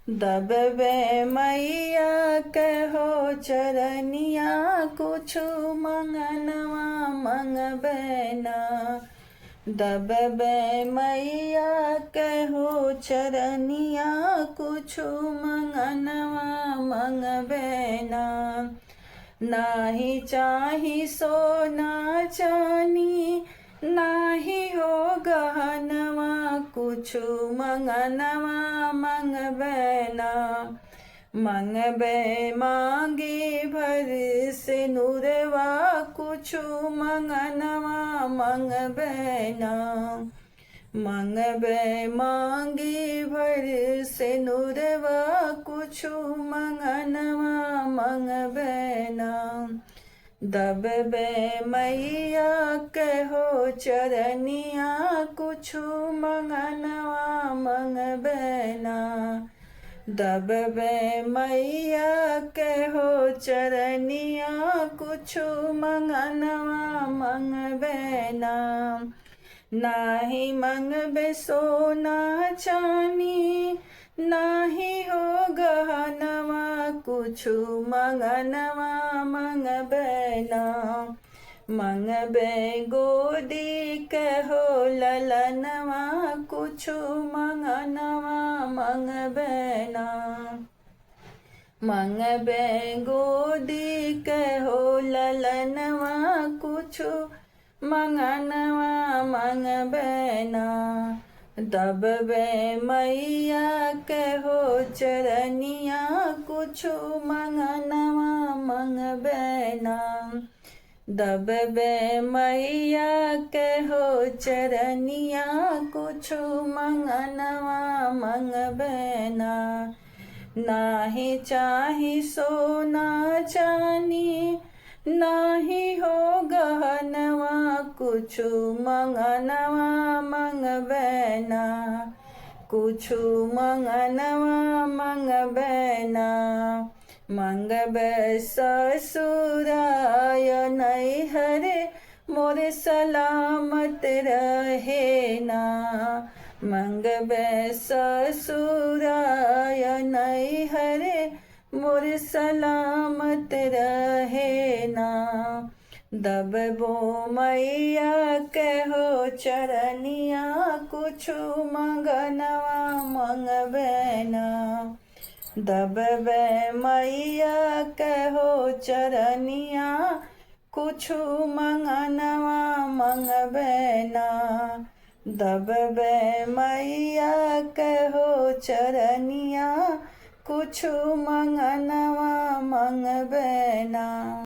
दबबे मैया कहो चरनिया, कुछु मंगनवा मंगबे ना। दबबे मैया कहो चरनिया, कुछु मंगनवा मंगबे ना। नाही चाही सोना चानी, नाही हो गहनवा, कुछु मंगनवा मंगबे ना। मंगबे मांगे भर से नुरवा, कुछु मंगनवा मंगबे ना। मंगबे मांगे भर से नुरवा, कुछु मंगनवा मंगबे ना। दबबे मैया कहो चरनिया, कुछु मंगनवा मंगबे ना। दबबे मैया कहो चरनिया, कुछु मंगनवा मंगबे ना। नाही मंगबे सोना चानी, नाही हो गहनवा, कुछु मंगनवा मंगबे ना। मंगबे गोदी कहो ललनवा, कुछु मंगनवा मंगबे ना। मंगबे गोदी कहो ललनवा, कुछु मंगनवा मंगबे ना। दबबे मैया कहो चरनिया, कुछु मंगनवा मंगबे ना। दबबे मैया कहो चरनिया, कुछु मंगनवा मंगबे ना। नाही चाही सोना चानी, नाही हो गहनवा, कुछु मंगनवा मंगबे ना। कुछु मंगनवा मंगबे ना। मंगबे ससुराय नैहर, मोरे सलामत रहे ना। मंगबे ससुराय नैहर, मोरे सलामत रहे ना। दबबो मैया कहो चरनिया, कुछु मंगनवा मंगबे ना। दबबे मैया कहो चरनिया, कुछु मंगनवा मंगबे ना। दबबे मैया कहो चरनिया, कुछु मंगनवा मंगबे ना।